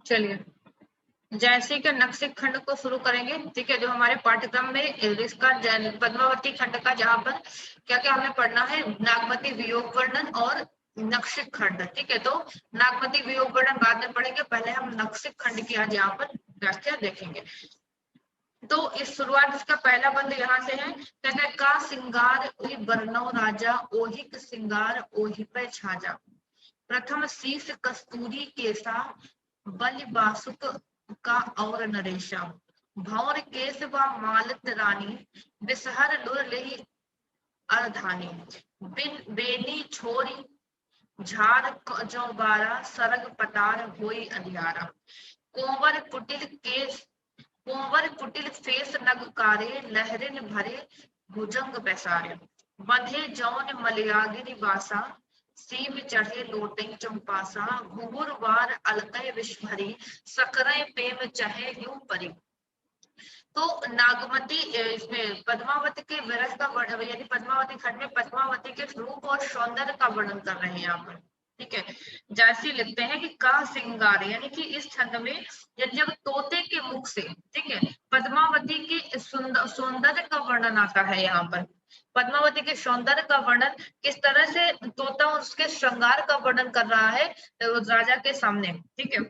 चलिए, जैसे कि नक्शे खंड को शुरू करेंगे। ठीक है, जो हमारे पाठ्यक्रम में इसका पद्मावती खंड का जहाँ पर क्या क्या हमें पढ़ना है, नागमती वियोग वर्णन और नक्शे खंड। ठीक है, तो नागमती वियोग वर्णन बाद में पढ़ेंगे, पहले हम नक्शे खंड की आज यहाँ पर व्याख्या देखेंगे। तो इस शुरुआत इसका पहला बंद यहाँ से है, कहते हैं का सिंगार ओहि बरनौ राजा, ओहिक सिंगार ओहि पे छाजा। प्रथम शीश कस्तूरी केसा, बलि बासुक का और नरेशा। भौर केस व मालत रानी, बिसहर लुर लेहि अरधानी। बिन बेनी छोरी झार जो बारा, सरग पतार होई अंधियारा। कोंवर कुटिल केस कुंवर कुटिल फेस नगकारे, लहरिन भरे भुजंग बैसारे। बंधे जौन मलयागिरी वासा, सीम चढ़े लोटई चंपासा। घुंघुर वार अलकै विष भरी, सकरय प्रेम चहे यूं परी। तो नागमती इसमें पद्मावती के विरह का वर्णन, यानी पद्मावती खंड में पद्मावती के रूप और सौंदर्य का वर्णन कर रहे हैं यहाँ पर। ठीक है, जैसे लिखते हैं कि का सिंगार, यानी कि इस छंद में जब तोते के मुख से, ठीक है, पद्मावती के सौंदर्य का वर्णन आता है। यहाँ पर पद्मावती के सौंदर्य का वर्णन किस तरह से तोता उसके श्रृंगार का वर्णन कर रहा है राजा के सामने। ठीक है,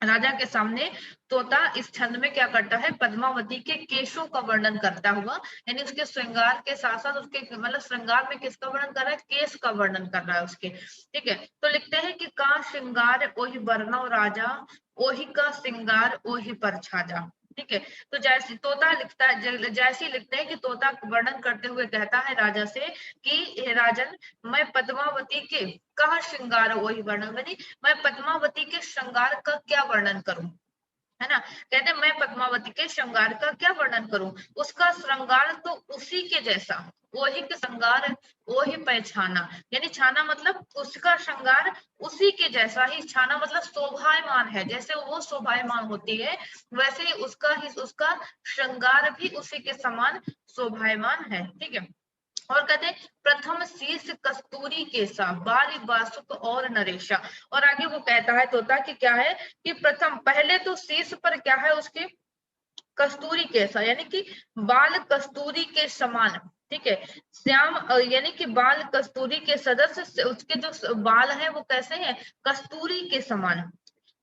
राजा के सामने तोता इस छंद में क्या करता है, पद्मावती के केशों का वर्णन करता हुआ, यानी उसके श्रृंगार के साथ साथ उसके मतलब श्रृंगार में किसका वर्णन कर रहा है, केश का वर्णन कर रहा है उसके। ठीक है, तो लिखते हैं कि का श्रृंगार ओहि बरनौ राजा, ओहि का श्रृंगार ओहि पर छाजा। ठीक है, तो जैसे तोता लिखता है, जैसे लिखते हैं कि तोता वर्णन करते हुए कहता है राजा से कि हे राजन, मैं पद्मावती के का श्रृंगार वही वर्णन, मैं पद्मावती के श्रृंगार का क्या वर्णन करूं, है ना। कहते मैं पद्मावती के श्रृंगार का क्या वर्णन करूं, उसका श्रृंगार तो उसी के जैसा, वही के श्रृंगार वही पहचाना, यानी छाना मतलब उसका श्रृंगार उसी के जैसा ही, छाना मतलब शोभायमान है, जैसे वो शोभायमान होती है वैसे ही उसका श्रृंगार भी उसी के समान शोभायमान है। ठीक है, और कहते हैं प्रथम शीर्ष कस्तूरी केसा, बाली बासुक और नरेशा। और आगे वो कहता है तोता कि क्या है कि प्रथम पहले तो शीर्ष पर क्या है उसके कस्तूरी केसा, यानी कि बाल कस्तूरी के समान। ठीक है, श्याम यानी कि बाल कस्तूरी के सदस्य, उसके जो बाल हैं वो कैसे हैं, कस्तूरी के समान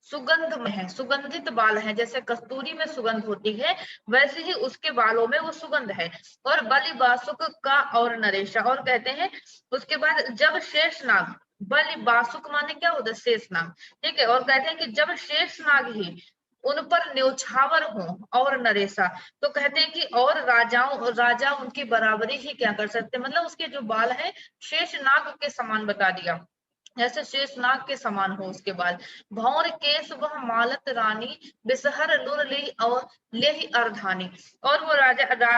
सुगंध में है, सुगंधित बाल है, जैसे कस्तूरी में सुगंध होती है वैसे ही उसके बालों में वो सुगंध है। और बलि बासुक का और नरेशा, और कहते हैं उसके बाद जब शेषनाग, बलि बासुक माने क्या होता है, शेषनाग। ठीक है, और कहते हैं कि जब शेषनाग ही उन पर न्यौछावर हो और नरेशा, तो कहते हैं कि और राजा उनकी बराबरी ही क्या कर सकते, मतलब उसके जो बाल है शेषनाग के समान बता दिया, जैसे शेषनाग के समान हो उसके बाल। भौर केस वह मालत रानी, बिसहर लुर ले और ले अर्धानी। और वो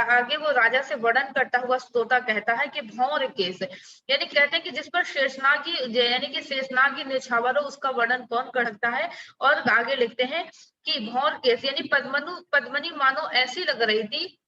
आगे वो राजा से वर्णन करता हुआ तोता कहता है कि भौर केस, यानी कहते हैं कि जिस पर शेषनागी, यानी कि शेषनागी निछावर हो, उसका वर्णन कौन कर सकता है। और आगे लिखते हैं कि भौर केस, यानी पद्मनी मानो ऐसी लग रही थी,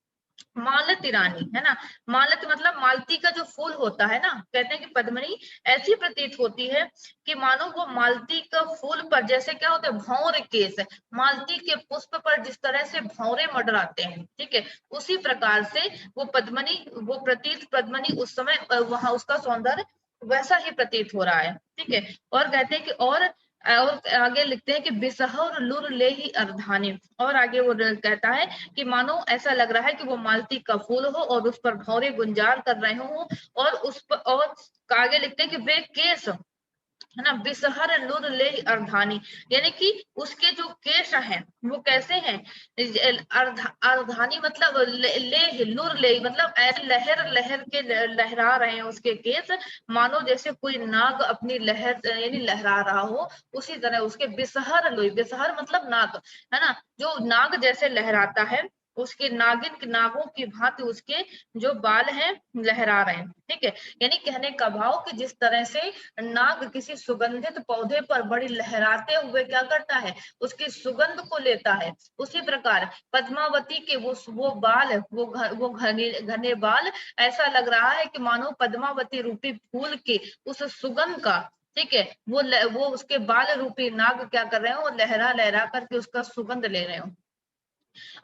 मालती रानी, है ना। मालत मतलब मालती का जो फूल होता है ना, कहते हैं कि पद्मनी ऐसी प्रतीत होती है कि मानो वो मालती का फूल पर जैसे क्या होता है, भौर केस, मालती के पुष्प पर जिस तरह से भौरे मंडराते हैं, ठीक है, उसी प्रकार से वो पद्मनी, वो प्रतीत पद्मनी उस समय वहां उसका सौंदर्य वैसा ही प्रतीत हो रहा है। ठीक है, और कहते हैं कि और आगे लिखते हैं कि बिसहर लुर ले ही अर्धानी। और आगे वो कहता है कि मानो ऐसा लग रहा है कि वो मालती का फूल हो और उस पर भौरे गुंजार कर रहे हो, और उस पर और आगे लिखते हैं कि वे केस, है ना, बिसहर लुर ले अर्धानी, यानी कि उसके जो केश हैं वो कैसे हैं, अर्धानी मतलब लुर ले मतलब ऐसे लहर लहर के लहरा रहे हैं उसके केस, मानो जैसे कोई नाग अपनी लहर यानी लहरा रहा हो, उसी तरह उसके बिसहर लुई, बिसहर मतलब नाग, है ना, जो नाग जैसे लहराता है, उसके नागों की भांति उसके जो बाल हैं लहरा रहे हैं। ठीक है, यानी कहने का भाव कि जिस तरह से नाग किसी सुगंधित पौधे पर बड़ी लहराते हुए क्या करता है, उसकी सुगंध को लेता है, उसी प्रकार पद्मावती के वो बाल, वो घने घने बाल, ऐसा लग रहा है कि मानो पद्मावती रूपी फूल के उस सुगंध का ठीक है, वो उसके बाल रूपी नाग क्या कर रहे हो, वो लहरा लहरा करके उसका सुगंध ले रहे हो।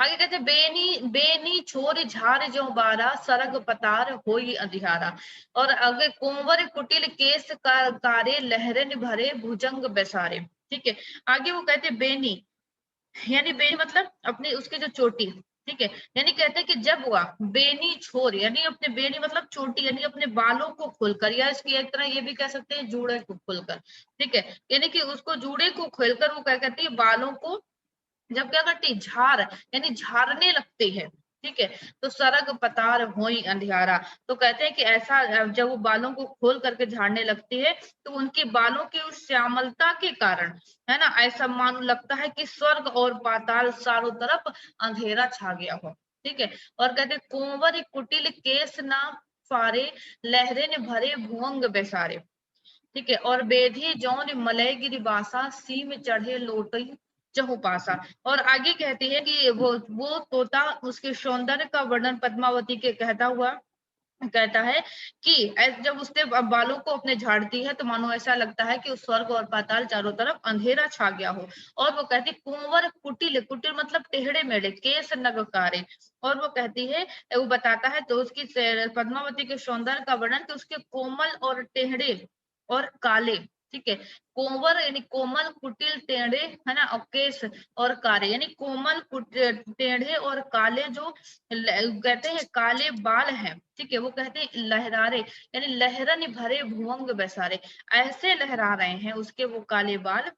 आगे कहते बेनी बेनी छोर झार जो बारा सरग पतार होई अंधियारा। और आगे कुंवर कुटिल केस कारे लहरन भरे भुजंग बेसारे। ठीक है, आगे वो कहते बेनी, यानी बेनी मतलब अपनी उसकी जो चोटी, ठीक है, यानी कहते हैं कि जब हुआ बेनी छोर, यानी अपने बेनी मतलब चोटी, यानी अपने बालों को खोलकर, या इसकी एक तरह ये भी कह सकते हैं जूड़े को खोलकर। ठीक है, यानी कि उसको जूड़े को खोलकर वो क्या कहती है, बालों को जब क्या करती झार, यानी झारने लगती है। ठीक है, तो सरग पतार होई अंधियारा। तो कहते हैं कि ऐसा जब वो बालों को खोल करके झाड़ने लगती है तो उनके बालों की उस श्यामलता के कारण, है ना, ऐसा मान लगता है कि स्वर्ग और पाताल चारों तरफ अंधेरा छा गया हो। ठीक है, और कहते कुंवर कुटिल केस ना फारे लहरे ने भरे भुवंग बेसारे। ठीक है, और बेधी जौन मलय गिरिबासा सीम चढ़े लोटई चहुपासा। और आगे कहती है कि वो तोता उसके सौंदर्य का वर्णन पद्मावती के कहता है कि जब उसने बालों को अपने झाड़ती है तो मानो ऐसा लगता है कि उस स्वर्ग और पाताल चारों तरफ अंधेरा छा गया हो। और वो कहती कुंवर कुटिल, कुटिल मतलब टेढ़े मेढ़े, केस नगकारे। और वो कहती है, वो बताता है तो उसकी पद्मावती के सौंदर्य का वर्णन कि उसके कोमल और टेढ़े और काले, ठीक है, कोंवर यानी कोमल, कुटिल टेढ़े, है ना, और केस और काले, यानी कोमल टेढ़े और काले जो कहते हैं काले बाल हैं। ठीक है, वो कहते हैं लहरारे, यानी लहरन भरे भुवंग बेसारे, ऐसे लहरा रहे हैं उसके वो काले बाल,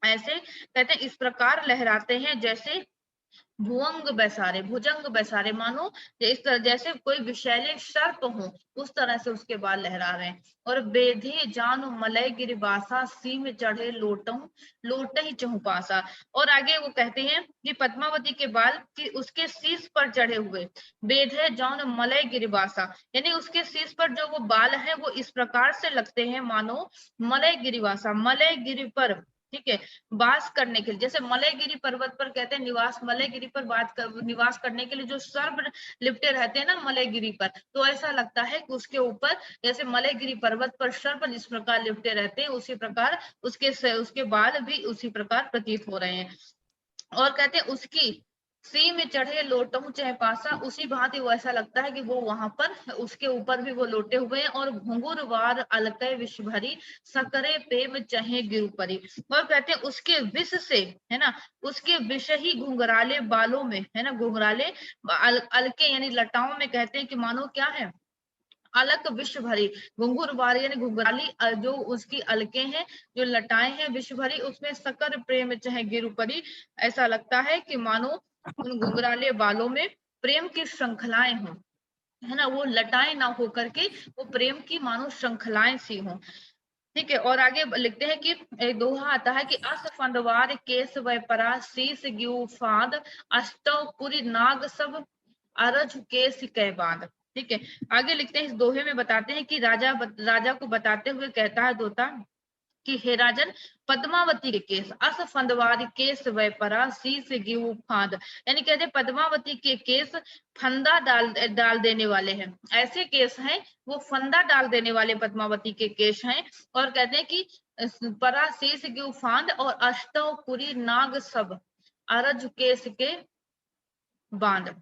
ऐसे कहते हैं इस प्रकार लहराते हैं जैसे भुवंग बैसारे, भुजंग बैसारे, मानो इस तरह जैसे कोई विषैले सर्प हो, उस तरह से उसके बाल लहरा रहे हैं। और बेधे जान मलय गिरिबासा सीम चढ़े लोटऊ लोटही चहुपासा। और आगे वो कहते हैं कि पद्मावती के बाल कि उसके शीश पर चढ़े हुए, बेधे जान मलय गिरिबासा, यानी उसके शीश पर जो वो बाल है वो इस प्रकार से लगते हैं मानो मलय गिरिबासा, मलय गिरि पर, ठीक है, वास करने के लिए, जैसे मलयगिरी पर्वत पर कहते हैं निवास, मलयगिरी पर निवास करने के लिए जो सर्प लिपटे रहते हैं ना मलयगिरी पर, तो ऐसा लगता है कि उसके ऊपर जैसे मलयगिरी पर्वत पर सर्प जिस प्रकार लिपटे रहते हैं उसी प्रकार उसके बाल भी उसी प्रकार प्रतीत हो रहे हैं। और कहते हैं उसकी सी में चढ़े लोटऊ चाहे पासा, उसी भांति वो ऐसा लगता है कि वो वहां पर उसके ऊपर भी वो लोटे हुए हैं। और घुंगुर वार अलकै विष भरी सकरे प्रेम चहे गिरुपरी। और कहते हैं उसके विष से, है ना, उसके विष ही घुंघराले बालों में, है ना, घुंघराले अलके यानी लताओं में, कहते हैं कि मानो क्या है, अलक विश्व भरी, घुंघुर वार यानी घुंघराली जो उसकी अलके हैं, जो लटाएं हैं विश्व भरी, उसमें सकर प्रेम चाहे गिरुपरी, ऐसा लगता है कि मानो उन घुंघराले बालों में प्रेम की श्रृंखलाएं हों, है ना, वो लटाएं ना हो करके वो प्रेम की मानो श्रृंखलाएं सी हों। ठीक है, और आगे लिखते हैं कि एक दोहा आता है कि अस फंदवार केस वै परा शीस ग्यू फाद अष्टौ पुरी नाग सब अरज केस कै बांध। ठीक है, आगे लिखते हैं इस दोहे में बताते हैं कि राजा को बताते हुए कहता है तोता कि हे राजन, पद्मावती के केस अस फंदवार केस वै परा शीस गिऊ फांद, यानी कहते हैं पद्मावती के केस फंदा डाल डाल देने वाले हैं, ऐसे केस हैं वो फंदा डाल देने वाले पद्मावती के केस हैं। और कहते हैं कि परा शीस गिऊ फांद और अष्टौ पुरी नाग सब अरज केस के बांध।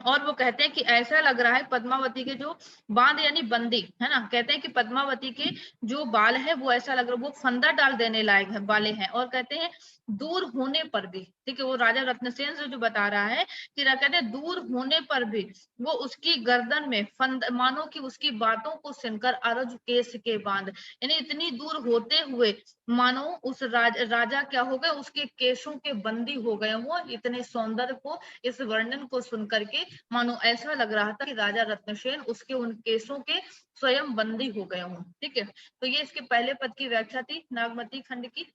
और वो कहते हैं कि ऐसा लग रहा है पद्मावती के जो बांध यानी बंदी, है ना, कहते हैं कि पद्मावती के जो बाल है वो ऐसा लग रहा है वो फंदा डाल देने लायक है वाले हैं। और कहते हैं दूर होने पर भी, ठीक है, वो राजा रत्नसेन से जो बता रहा है कि कहते हैं दूर होने पर भी वो उसकी गर्दन में फंद, मानो कि उसकी बातों को सुनकर अरज केस के बांध, यानी इतनी दूर होते हुए मानो उस राजा क्या हो गए, उसके केशों के बंदी हो गए, वो इतने सौंदर्य को, इस वर्णन को सुन करके मानो ऐसा लग रहा था कि राजा रत्नसेन उसके उन केसों के स्वयं बंदी हो गए हों। ठीक है, तो ये इसके पहले पद की व्याख्या थी नागमती खंड की।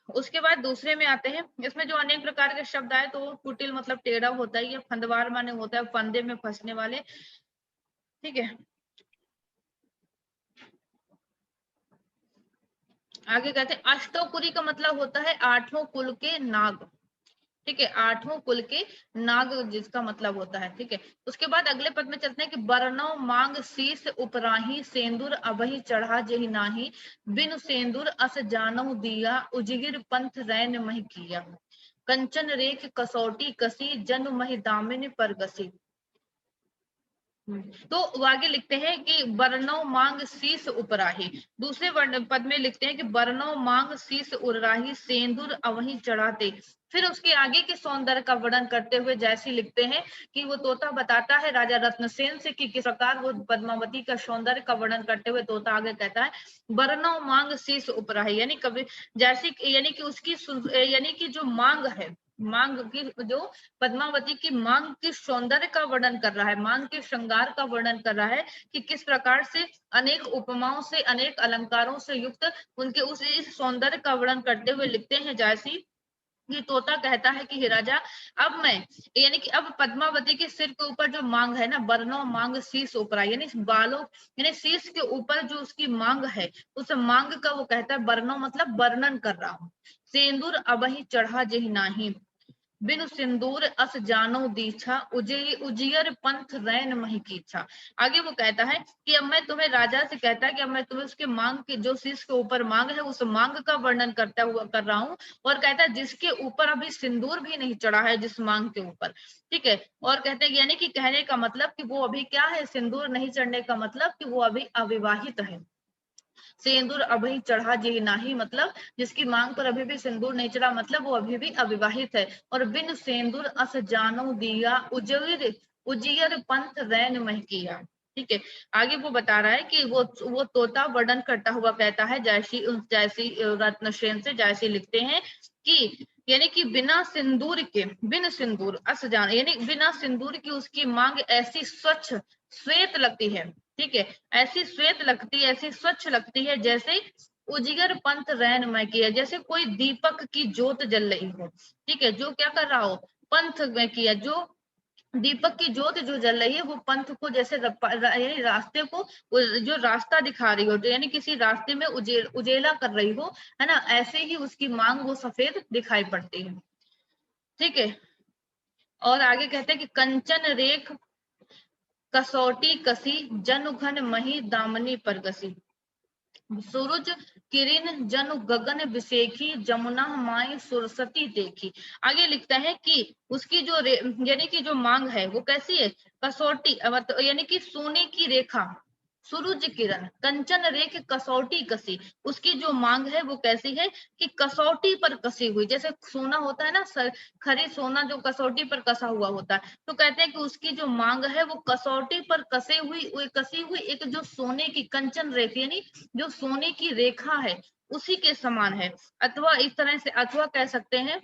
उसके बाद दूसरे में आते हैं, इसमें जो अनेक प्रकार के शब्द आए तो कुटिल मतलब टेढ़ा होता है, ये फंदवार माने होता है फंदे में फंसने वाले। ठीक है, आगे कहते हैं अष्टोपुरी का मतलब होता है आठों कुल के नाग। ठीक है, 8वें कुल के नाग जिसका मतलब होता है। ठीक है, उसके बाद अगले पद में चलते हैं कि बरनौ मांग शीस उपराही सेंदूर अबहि चढ़ा जेहि नाही बिन सेंदूर अस जानौ दिया उजिगिर पंथ रैन महि किया कंचन रेख कसौटी कसी जन महि दामिन पर गसी। तो वो आगे लिखते हैं कि बरनौ मांग शीस उपराही, दूसरे वर्ण पद में लिखते हैं कि बरनौ मांग शीस उराही सेंदूर अवहीं चढ़ाते। फिर उसके आगे के सौंदर्य का वर्णन करते हुए जैसी लिखते हैं कि वो तोता बताता है राजा रत्नसेन से कि किस प्रकार वो पद्मावती का सौंदर्य का वर्णन करते हुए तोता आगे कहता है बरनौ मांग शीस उपराही, यानी कभी जैसी यानी कि उसकी यानी कि जो मांग है, मांग की जो पद्मावती की मांग के सौंदर्य का वर्णन कर रहा है, मांग के श्रृंगार का वर्णन कर रहा है कि किस प्रकार से अनेक उपमाओं से अनेक अलंकारों से युक्त उनके उस इस सौंदर्य का वर्णन करते हुए लिखते हैं जैसी ये तोता कहता है कि हे राजा अब मैं यानी कि अब पद्मावती के सिर के ऊपर जो मांग है ना, बरनौ मांग शीस ऊपरा, यानी बालों यानी शीस के ऊपर जो उसकी मांग है उस मांग का वो कहता है बरनौ मतलब वर्णन कर रहा हूँ। सेंदूर अबहि चढ़ा जेहि नाही बिनु सिंदूर अस जानो दीछा उजियर पंथ रैन महि कीछा। आगे वो कहता है कि अब मैं तुम्हें राजा से कहता है कि अब मैं तुम्हें उसके मांग के जो शीश के ऊपर मांग है उस मांग का वर्णन करता हुआ कर रहा हूँ, और कहता है जिसके ऊपर अभी सिंदूर भी नहीं चढ़ा है जिस मांग के ऊपर। ठीक है, और कहते हैं यानी कि कहने का मतलब कि वो अभी क्या है, सिंदूर नहीं चढ़ने का मतलब कि वो अभी अविवाहित है। सिंदूर अभी चढ़ा जे नाही मतलब जिसकी मांग पर अभी भी सिंदूर नहीं चढ़ा मतलब वो अभी भी अविवाहित है। और बिन सिंदूर अस जानो दिया उजियर पंथ रैन मह किया। ठीक है, आगे वो बता रहा है कि वो तोता वर्णन करता हुआ कहता है जैसी जैसी रत्नसेन से जैसे लिखते हैं कि यानी कि बिना सिंदूर के, बिन सिंदूर अस जान यानी बिना सिंदूर की उसकी मांग ऐसी स्वच्छ श्वेत लगती है। ठीक है, ऐसी श्वेत लगती है, ऐसी स्वच्छ लगती है जैसे उजिगर पंथ रैनमय की है, जैसे कोई दीपक की ज्योत जल रही हो। ठीक है, जो क्या कर रहा हो, पंथ में किया, जो दीपक की ज्योत जो जल रही है वो पंथ को जैसे यानी रास्ते को जो रास्ता दिखा रही हो, यानी किसी रास्ते में उजेला कर रही हो, है ना, ऐसे ही उसकी मांग वो सफेद दिखाई पड़ती है। ठीक है, और आगे कहते हैं कि कंचन रेख कसौटी कसी जनु घन मही दामनी पर गसी सूरज किरण जनु गगन बिसेखी जमुना माई सुरसती देखी। आगे लिखता है कि उसकी जो यानी कि जो मांग है वो कैसी है, कसौटी यानी कि सोने की रेखा, सूरज किरण कंचन रेख कसौटी कसी, उसकी जो मांग है वो कैसी है कि कसौटी पर कसी हुई, जैसे सोना होता है ना, खरी सोना जो कसौटी पर कसा हुआ होता है, तो कहते हैं कि उसकी जो मांग है वो कसौटी पर कसी हुई एक जो सोने की कंचन रेख यानी जो सोने की रेखा है उसी के समान है। अथवा इस तरह से अथवा कह सकते हैं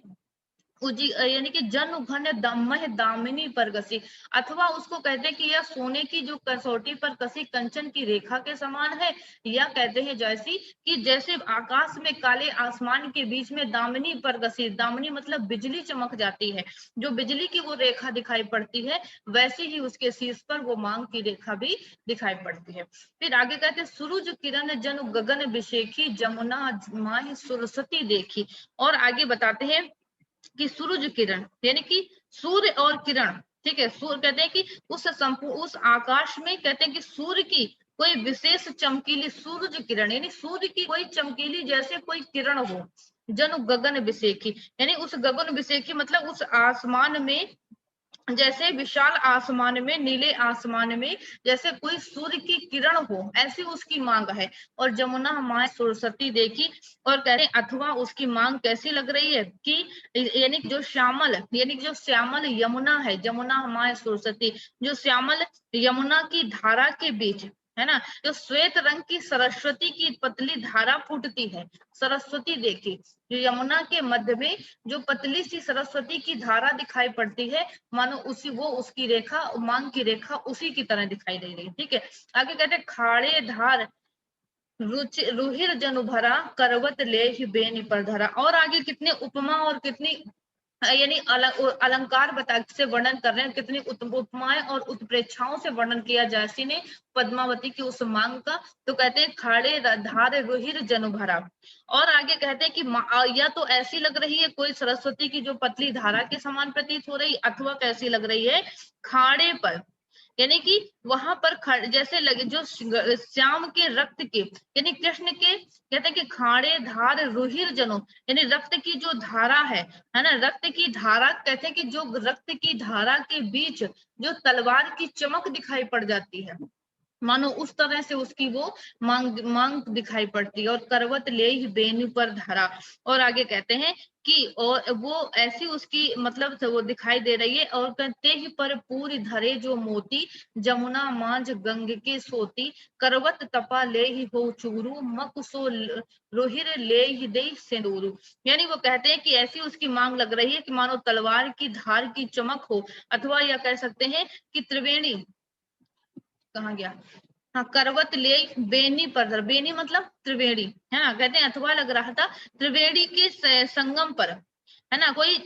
यानी कि जन घन दमह दामिनी पर कसी, अथवा उसको कहते हैं कि यह सोने की जो कसौटी पर कसी कंचन की रेखा के समान है, या कहते हैं जैसी कि जैसे आकाश में काले आसमान के बीच में दामिनी पर कसी, दामिनी मतलब बिजली चमक जाती है, जो बिजली की वो रेखा दिखाई पड़ती है वैसे ही उसके शीर्ष पर वो मांग की रेखा भी दिखाई पड़ती है। फिर आगे कहते हैं सूरज किरण जन गगन बिशेखी जमुना माही सुरसती देखी। और आगे बताते हैं कि सूरज किरण यानी कि सूर्य और किरण। ठीक है, सूर्य कहते हैं कि उस आकाश में कहते हैं कि सूर्य की कोई विशेष चमकीली सूरज किरण यानी सूर्य की कोई चमकीली जैसे कोई किरण हो, जनु गगन बिसेखी यानी उस गगन बिसेखी मतलब उस आसमान में, जैसे विशाल आसमान में, नीले आसमान में जैसे कोई सूर्य की किरण हो ऐसी उसकी मांग है। और जमुना माए सरस्वती देखी, और कह रहे अथवा उसकी मांग कैसी लग रही है कि यानी जो श्यामल यानी जो श्यामल यमुना है, जमुना माए सरस्वती, जो श्यामल यमुना की धारा के बीच, है ना, जो श्वेत रंग की सरस्वती की पतली धारा फूटती है, सरस्वती देखी, जो यमुना के मध्य में जो पतली सी सरस्वती की धारा दिखाई पड़ती है, मानो उसी वो उसकी रेखा, मांग की रेखा उसी की तरह दिखाई दे रही है। ठीक है, आगे कहते हैं खाड़े धार रुहिर जनु भरा करवत ले ही बेनी पर धरा। और आगे कितने उपमा और कितनी यानी अलंकार बता से वर्णन कर रहे हैं, कितनी उपमाएं और उत्प्रेक्षाओं से वर्णन किया जैसी ने पद्मावती की उस मांग का। तो कहते हैं खाड़े धारे रुहिर जनु भरा। और आगे कहते हैं कि या तो ऐसी लग रही है कोई सरस्वती की जो पतली धारा के समान प्रतीत हो रही, अथवा कैसी लग रही है खाड़े पर, यानी कि वहां पर जैसे लगे जो श्याम के रक्त के, यानी कृष्ण के, कहते हैं कि खाड़े धार रुहिर जनो, यानी रक्त की जो धारा है ना, रक्त की धारा, कहते हैं कि जो रक्त की धारा के बीच जो तलवार की चमक दिखाई पड़ जाती है, मानो उस तरह से उसकी वो मांग दिखाई पड़ती है। और करवत ले ही बेनी पर धरा। और आगे कहते हैं कि और वो ऐसी उसकी मतलब वो दिखाई दे रही है। और कहते ही पर पूरी धरे जो मोती, जमुना मांझ गंग के सोती, करवत तपा ले ही हो चूरू, मकुसो रोहिर ले ही दे सिंदूरू। यानी वो कहते हैं कि ऐसी उसकी मांग लग रही है कि मानो तलवार की धार की चमक हो, अथवा या कह सकते हैं कि त्रिवेणी, कहाँ गया, हाँ, करवत ले बेनी पर, बेनी मतलब त्रिवेणी है ना, कहते हैं अथवा लग रहा था त्रिवेणी के संगम पर, है ना, कोई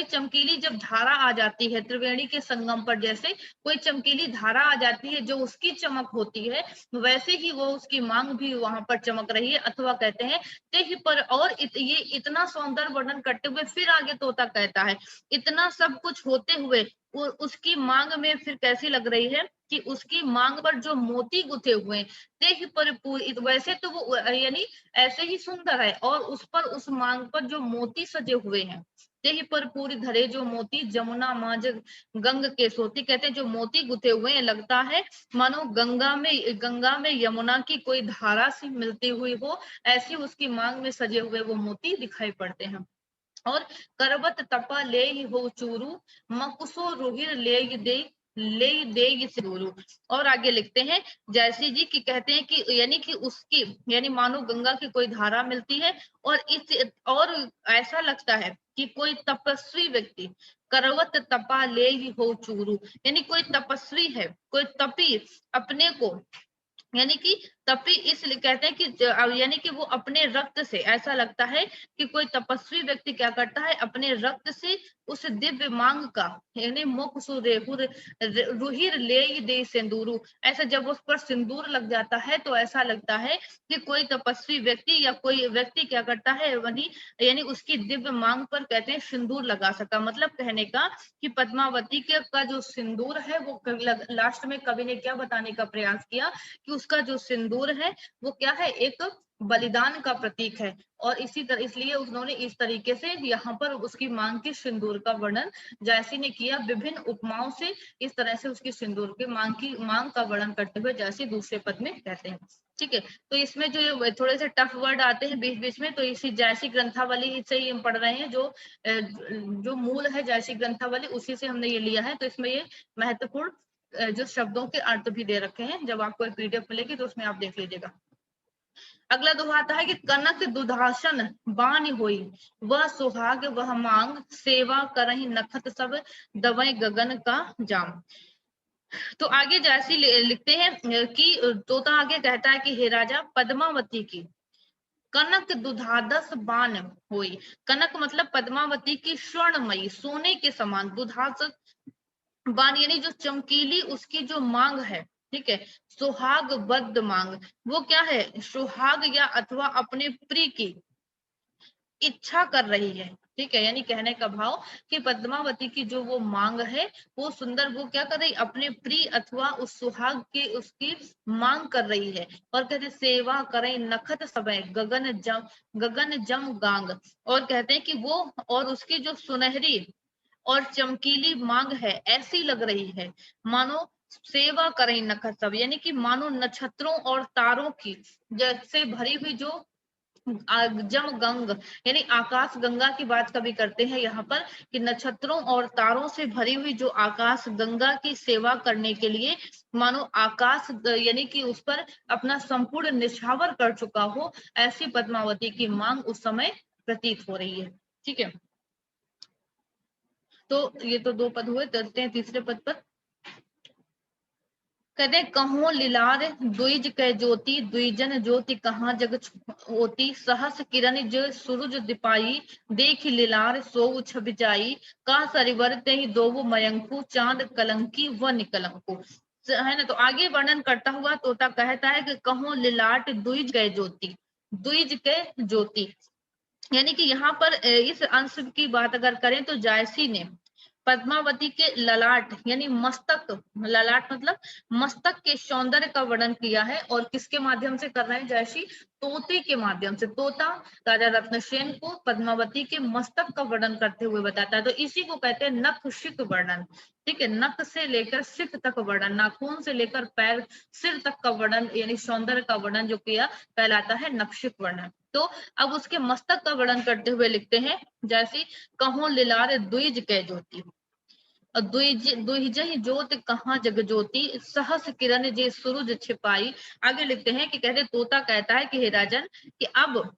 चमकीली जब धारा आ जाती है त्रिवेणी के संगम पर, जैसे कोई चमकीली धारा आ जाती है जो उसकी चमक होती है, वैसे ही वो उसकी मांग भी वहां पर चमक रही है। अथवा कहते हैं ते ही पर, और ये इतना सौंदर्य वर्णन करते हुए फिर आगे तोता कहता है, इतना सब कुछ होते हुए उसकी मांग में फिर कैसी लग रही है कि उसकी मांग पर जो मोती गुथे हुए हैं, ते ही पर वैसे तो वो यानी ऐसे ही सुंदर है, और उस पर उस मांग पर जो मोती सजे हुए हैं, ते ही पर पूरी धरे जो मोती, जमुना मांझ गंग के सोती, कहते हैं जो मोती गुथे हुए हैं लगता है मानो गंगा में यमुना की कोई धारा सी मिलती हुई हो, ऐसी उसकी मांग में सजे हुए वो मोती दिखाई पड़ते हैं। और करवत तपा ले ही हो चूरू, मकुसो रुहिर ले दे सिंदूरू। और आगे लिखते हैं जैसी जी की, कहते हैं कि यानी कि उसकी, यानी मानो गंगा की कोई धारा मिलती है, और ऐसा लगता है कि कोई तपस्वी व्यक्ति, करवत तपा ले ही हो चूरू, यानी कोई तपस्वी है, कोई तपी अपने को, यानी कि तपी इसलिए कहते हैं कि यानी कि वो अपने रक्त से, ऐसा लगता है कि कोई तपस्वी व्यक्ति क्या करता है, अपने रक्त से उस दिव्य मांग का, यानी रुहिर ले दे सिंदूरू, ऐसा जब उस पर सिंदूर लग जाता है तो ऐसा लगता है कि कोई तपस्वी व्यक्ति या कोई व्यक्ति क्या करता है, वही यानी उसकी दिव्य मांग पर कहते हैं सिंदूर लगा सका। मतलब कहने का कि पद्मावती का जो सिंदूर है वो लास्ट में कवि ने क्या बताने का प्रयास किया कि उसका जो सिंदूर है वो क्या है, एक बलिदान का प्रतीक है। और इसी तरह इसलिए उन्होंने इस तरीके से यहाँ पर उसकी मांग के सिंदूर का वर्णन जैसी ने किया, विभिन्न उपमाओं से इस तरह से उसकी सिंदूर के मांग का वर्णन करते हुए जैसे दूसरे पद में कहते हैं। ठीक है, तो इसमें जो थोड़े से टफ वर्ड आते हैं बीच बीच में, तो इसी जैसी ग्रंथावली से ही हम पढ़ रहे हैं, जो मूल है जैसी ग्रंथावली उसी से हमने ये लिया है। तो इसमें ये महत्वपूर्ण जो शब्दों के अर्थ भी दे रखे हैं, जब आपको एक पीडीएफ मिलेगी तो उसमें आप देख लीजिएगा। अगला दोहा आता है कि कनक दुधासन बानी होई, वह सुहाग वह मांग, सेवा करही नखत सब, दवै गगन का जाम। तो आगे जैसी लिखते हैं कि तोता आगे कहता है कि हे राजा पद्मावती की कनक दुधादस बान होई, कनक मतलब पद्मावती की स्वर्णमयी सोने के समान, दुधादस बान यानी जो चमकीली उसकी जो मांग है, ठीक है, सुहाग बद्ध मांग, वो क्या है, सुहाग या अथवा अपने प्रिय की इच्छा कर रही है। ठीक है, यानी कहने का भाव कि पद्मावती की जो वो मांग है वो सुंदर, वो क्या कर रही, अपने प्रिय अथवा उस सुहाग की उसकी मांग कर रही है। और कहते सेवा करें नखत समय, गगन जम गांग। और कहते हैं कि वो और उसकी जो सुनहरी और चमकीली मांग है ऐसी लग रही है मानो सेवा करें नखत सब, यानी कि मानो नक्षत्रों और तारों की जैसे भरी हुई जो जम गंग, यानी आकाश गंगा की बात कभी करते हैं यहाँ पर कि नक्षत्रों और तारों से भरी हुई जो आकाश गंगा की सेवा करने के लिए मानो आकाश यानी कि उस पर अपना संपूर्ण निछावर कर चुका हो, ऐसी पद्मावती की मांग उस समय प्रतीत हो रही है। ठीक है, तो ये तो दो पद हुए, चलते हैं तीसरे पद पर। कहते कहो लीलार द्विज कै ज्योति, द्विजन ज्योति कहाँ जग होती, सहस किरण जो सूरज दिपाई, देख लीलार सोउ छब जाई, का सरिवर ते ही दोव मयंकु, चांद कलंकी व निकलंकु। है ना। तो आगे वर्णन करता हुआ तोता कहता है कि कहो लीलाट द्विज कै ज्योति, द्विज कै ज्योति, यानी कि यहाँ पर इस अंश की बात अगर करें तो जायसी ने पद्मावती के ललाट यानी मस्तक, ललाट मतलब मस्तक के सौंदर्य का वर्णन किया है। और किसके माध्यम से कर रहे हैं जायसी? तोते के माध्यम से। तोता राजा रत्नसेन को पद्मावती के मस्तक का वर्णन करते हुए बताता है। तो इसी को कहते हैं नख शिख वर्णन। ठीक है, नख से लेकर शिख तक वर्णन, नाखून से लेकर पैर सिर तक का वर्णन, यानी सौंदर्य का वर्णन जो किया कहलाता है नखशिख वर्णन। तो अब उसके मस्तक का वर्णन करते हुए लिखते हैं जैसे कहो लीलार द्विज कै ज्योति, द्विजहि ज्योत कहाँ जग ज्योति, सहस किरण जे सूरज छिपाई। आगे लिखते हैं कि कहते तोता कहता है कि हे राजन कि अब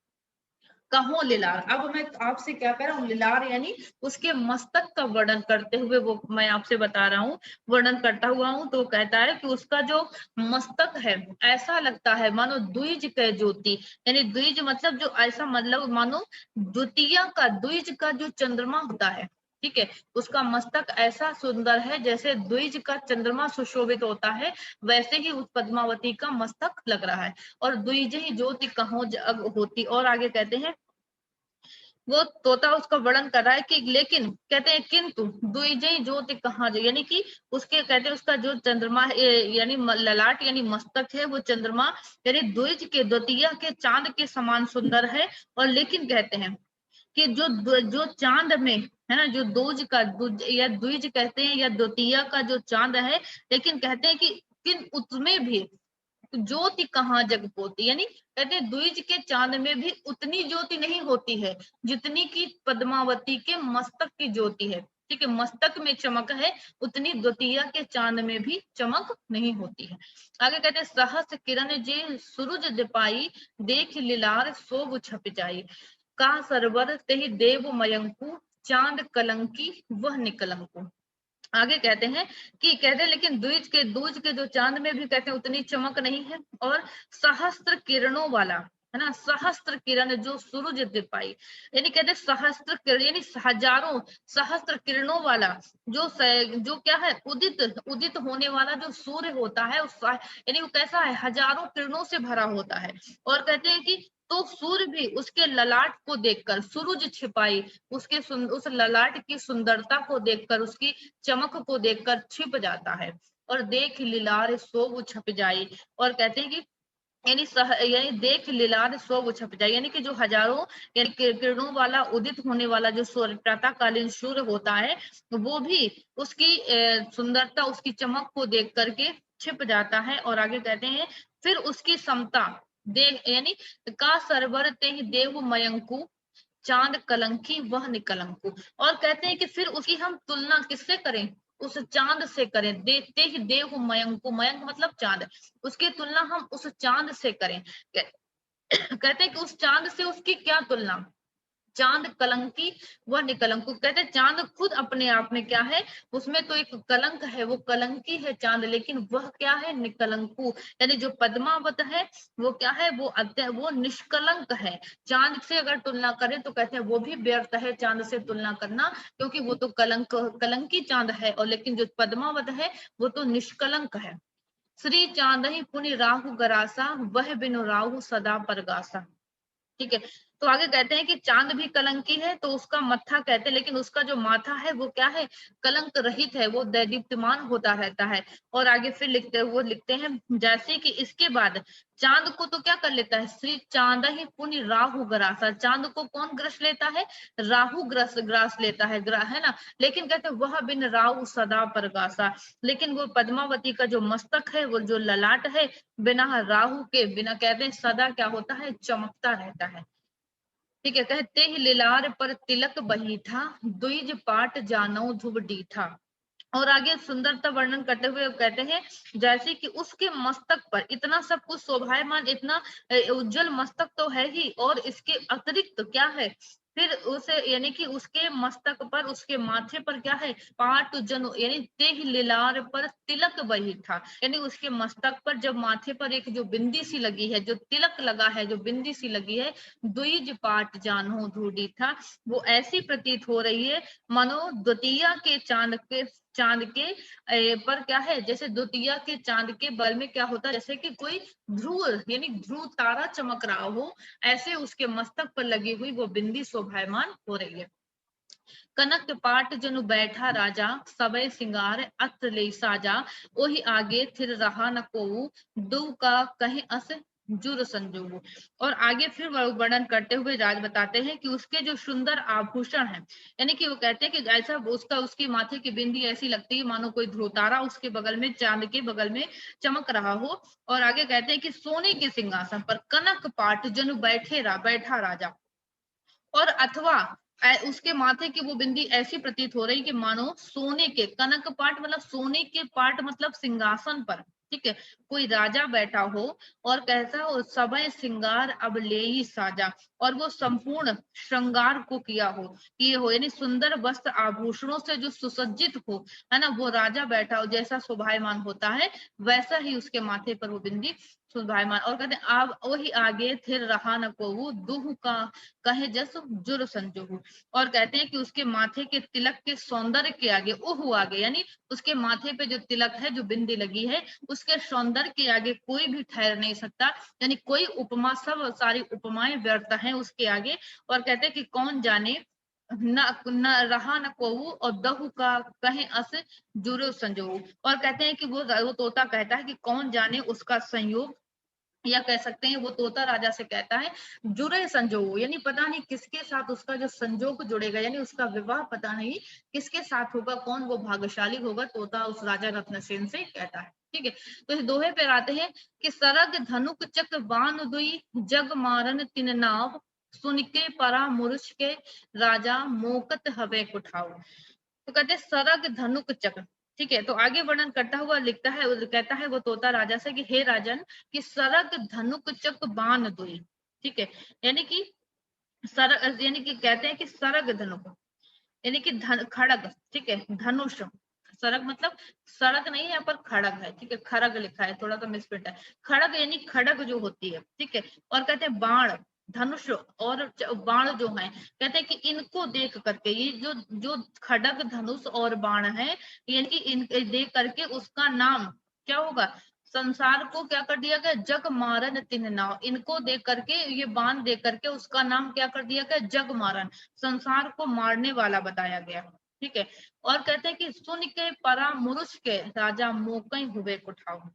कहो लीलार, अब मैं आपसे क्या कह रहा हूँ, लीलार यानी उसके मस्तक का वर्णन करते हुए वो मैं आपसे बता रहा हूँ, वर्णन करता हुआ हूँ। तो कहता है कि उसका जो मस्तक है ऐसा लगता है मानो द्विज कै ज्योति, यानी द्विज मतलब जो ऐसा मतलब मानो द्वितीय का, द्विज का जो चंद्रमा होता है, ठीक है, उसका मस्तक ऐसा सुंदर है जैसे द्विज का चंद्रमा सुशोभित होता है, वैसे ही उस पद्मावती का मस्तक लग रहा है। और द्विज ही ज्योति कहो जग होती। और आगे कहते हैं वो तोता उसका वर्णन कर रहा है कि लेकिन कहते हैं किंतु द्विजय ज्योति कहाँ जो, यानी कि उसके कहते हैं उसका जो चंद्रमा यानी ललाट यानी मस्तक है वो चंद्रमा यानी द्विज के द्वितीय के चांद के समान सुंदर है। और लेकिन कहते हैं कि जो चांद में है ना, जो द्विज का या द्विज कहते हैं या द्वितीय का जो चांद है, लेकिन कहते हैं कि किन उसमें भी ज्योति कहाँ जग पोती, यानी कहते हैं द्विज के चांद में भी उतनी ज्योति नहीं होती है जितनी की पद्मावती के मस्तक की ज्योति है। ठीक है, मस्तक में चमक है, उतनी द्वितीय के चांद में भी चमक नहीं होती है। आगे कहते हैं सहस किरण जे सूरज दिपाई, देख लीलार शोभ छप जाई, का सरवर तेहि देव मयंकु, चांद कलंकी वह निकलंकु। आगे कहते हैं कि कहते हैं लेकिन द्विज के जो चांद में भी कहते हैं उतनी चमक नहीं है। और सहस्त्र किरणों वाला है ना, सहस्त्र किरण जो सूरज दिपाई, यानी कहते हैं सहस्त्र किरण यानी हजारों सहस्त्र किरणों वाला जो क्या है उदित उदित होने वाला जो सूर्य होता है उस यानी वो कैसा है, हजारों किरणों से भरा होता है। और कहते हैं कि तो सूर्य भी उसके ललाट को देखकर, सूरज छिपाई उसके उस ललाट की सुंदरता को देखकर, उसकी चमक को देखकर छिप जाता है। और देख लीलार सोव छप जाई। और कहते हैं कि यानी देख लीलार सोव छप जाए, यानी कि जो हजारों यानी किरणों वाला उदित होने वाला जो सूर्य प्रातःकालीन सूर्य होता है वो भी उसकी सुंदरता उसकी चमक को देख करके छिप जाता है। और आगे कहते हैं फिर उसकी समता देख यानी का सरवर ते ही देव मयंकु, चांद कलंकी वह निकलंकु। और कहते हैं कि फिर उसकी हम तुलना किससे करें, उस चांद से करें। देखते ही देव मयंकु, मयंक मतलब चांद, उसकी तुलना हम उस चांद से करें। कहते हैं कि उस चांद से उसकी क्या तुलना, चांद कलंकी व निकलंकु। कहते हैं चांद खुद अपने आप में क्या है, उसमें तो एक कलंक है, वो कलंकी है चांद, लेकिन वह क्या है, निकलंकु, यानी जो पद्मावत है वो क्या है, वो निष्कलंक है। चांद से अगर तुलना करें तो कहते हैं वो भी व्यर्थ है चांद से तुलना करना, क्योंकि वो तो कलंकी चांद है। और लेकिन जो पद्मावत है वो तो निष्कलंक है। श्री चांद ही पुनि राहु गरासा, वह बिनु राहु सदा परगासा। ठीक है, तो आगे कहते हैं कि चांद भी कलंकी है तो उसका मत्था कहते हैं, लेकिन उसका जो माथा है वो क्या है, कलंक रहित है, वो दैदीप्यमान होता रहता है। और आगे फिर लिखते हैं जैसे कि इसके बाद चांद को तो क्या कर लेता है, श्री चांद ही पुण्य राहु ग्रासा, चांद को कौन ग्रस लेता है, राहु ग्रास लेता है ना। लेकिन कहते हैं वह बिन राहु सदा परगासा, लेकिन वो पद्मावती का जो मस्तक है, वो जो ललाट है, बिना राहु के बिना कहते हैं सदा क्या होता है, चमकता रहता है। ठीक है, कहते ही लीलार पर तिलक बहीठा, द्विज पाट जानौ ध्रुव डीठा। और आगे सुंदरता वर्णन करते हुए कहते हैं जैसे कि उसके मस्तक पर इतना सब कुछ शोभायमान, इतना उज्जवल मस्तक तो है ही, और इसके अतिरिक्त क्या है, फिर उसे यानी कि उसके मस्तक पर, उसके माथे पर क्या है, पाट जनु यानी तेह लीलार पर तिलक बही था, यानी उसके मस्तक पर जब माथे पर एक जो बिंदी सी लगी है, जो तिलक लगा है, जो बिंदी सी लगी है, द्विज पाट जानो ढूंढी था, वो ऐसी प्रतीत हो रही है मानो द्वितीया के चांद के पर क्या है, जैसे द्वितीया के चांद के बल में क्या होता है, जैसे कि कोई ध्रुव यानी ध्रुव तारा चमक रहा हो, ऐसे उसके मस्तक पर लगी हुई वो बिंदी शोभायमान हो रही है। कनक पाट जनु बैठा राजा, सबय सिंगार अत्र ले साजा, ओहि आगे थिर रहा न कोऊ, दो का कहे अस जुर संजोग। और आगे फिर वर्णन करते हुए राज बताते हैं कि उसके जो सुंदर आभूषण हैं, यानी कि वो कहते हैं कि ऐसा उसका उसके माथे की बिंदी ऐसी लगती है मानो कोई ध्रुव तारा उसके बगल में, चांद के बगल में चमक रहा हो। और आगे कहते हैं कि सोने के सिंहासन पर कनक पाट जनु बैठा राजा, और अथवा उसके माथे की वो बिंदी ऐसी प्रतीत हो रही कि मानो सोने के, कनक पाट मतलब सोने के पाट मतलब सिंहासन पर, ठीक है, कोई राजा बैठा हो, और कैसा हो, सबय श्रृंगार अब ले ही साजा, और वो संपूर्ण श्रृंगार को किया हो, किए हो, यानी सुंदर वस्त्र आभूषणों से जो सुसज्जित हो, है ना, वो राजा बैठा हो, जैसा शोभायमान होता है वैसा ही उसके माथे पर वो बिंदी शोभायमान। और कहते हैं अब वही आगे थिर रहा न को दुह का कहे जस जुर संजोग। और कहते हैं कि उसके माथे के तिलक के सौंदर्य के आगे, ओह आगे, यानी उसके माथे पे जो तिलक है, जो बिंदी लगी है, उसके सौंदर्य के आगे कोई भी ठहर नहीं सकता, यानी कोई उपमा, सब सारी उपमाएं व्यर्थ हैं उसके आगे। और कहते हैं कि कौन जाने न रहा न को, और दहु का कहे अस जुरो संजोग। और कहते हैं कि वो तोता कहता है कि कौन जाने उसका संयोग, या कह सकते हैं वो तोता राजा से कहता है जुड़े संजोग, यानी पता नहीं किसके साथ उसका जो संजोग जुड़ेगा, यानी उसका विवाह पता नहीं किसके साथ होगा, कौन वो भाग्यशाली होगा, तोता उस राजा रत्नसेन से कहता है। ठीक है, तो इस दोहे पे आते हैं कि सरग धनुक चक बान दुई, जग मारन तिन नाव, सुनके परामुरुष के राजा मोकत हवे कुठाव। तो कहते हैं सरग धनुक चक्र। ठीक है, तो आगे वर्णन करता हुआ लिखता है, कहता है वो तोता राजा से कि हे राजन, कि सरग धनुक चक बान दुई। ठीक है, यानी कि सरग, यानी कि कहते हैं कि सरग धनुक यानी कि खड़ग, ठीक है, धनुष, सरग मतलब सड़क नहीं है, यहाँ पर खड़ग है, ठीक है, खड़ग लिखा है, थोड़ा सा मिसप्रिंट है, खड़ग यानी खड़ग जो होती है, ठीक है। और कहते हैं बाण, धनुष और बाण जो है, कहते हैं कि इनको देख करके, ये जो जो खड़ग धनुष और बाण है, यानी कि इन देख करके उसका नाम क्या होगा, संसार को क्या कर दिया गया, जग मारन तिन नाव, इनको देख करके, ये बाण देख करके उसका नाम क्या कर दिया गया, जग मारन, संसार को मारने वाला बताया गया। ठीक है, और कहते हैं कि सुन के परामुरुष के राजा मोकई हुए कुठाऊ।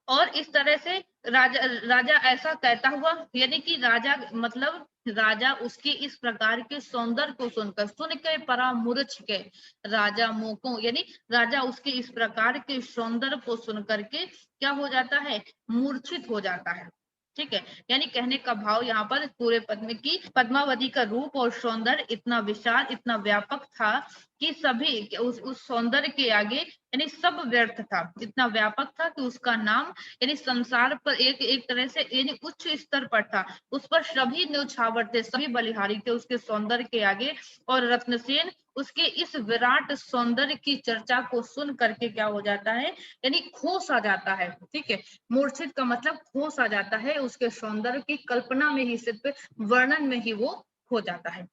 और इस तरह से राजा राजा ऐसा कहता हुआ, यानी कि राजा मतलब राजा उसके इस प्रकार के सौंदर्य को सुनकर, सुन के परामुरुष के राजा मोको, यानी राजा उसके इस प्रकार के सौंदर्य को सुन करके क्या हो जाता है, मूर्छित हो जाता है। ठीक है, यानी कहने का भाव यहाँ पर पूरे पद्म की पद्मावती का रूप और सौंदर्य इतना विशाल, इतना व्यापक था कि सभी उस सौंदर्य के आगे यानी सब व्यर्थ था, इतना व्यापक था कि उसका नाम यानी संसार पर एक एक तरह से यानी उच्च स्तर पर था, उस पर सभी न्यौछावर थे, सभी बलिहारी थे उसके सौंदर्य के आगे। और रत्नसेन उसके इस विराट सौंदर्य की चर्चा को सुन करके क्या हो जाता है, यानी खोस आ जाता है। ठीक है, मूर्छित का मतलब खोस आ जाता है, उसके सौंदर्य की कल्पना में ही, सिर्फ वर्णन में ही वो हो जाता है।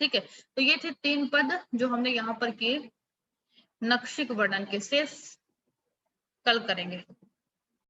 ठीक है, तो ये थे 3 पद जो हमने यहाँ पर किए, नक्शिक वर्णन के, शेष कल करेंगे।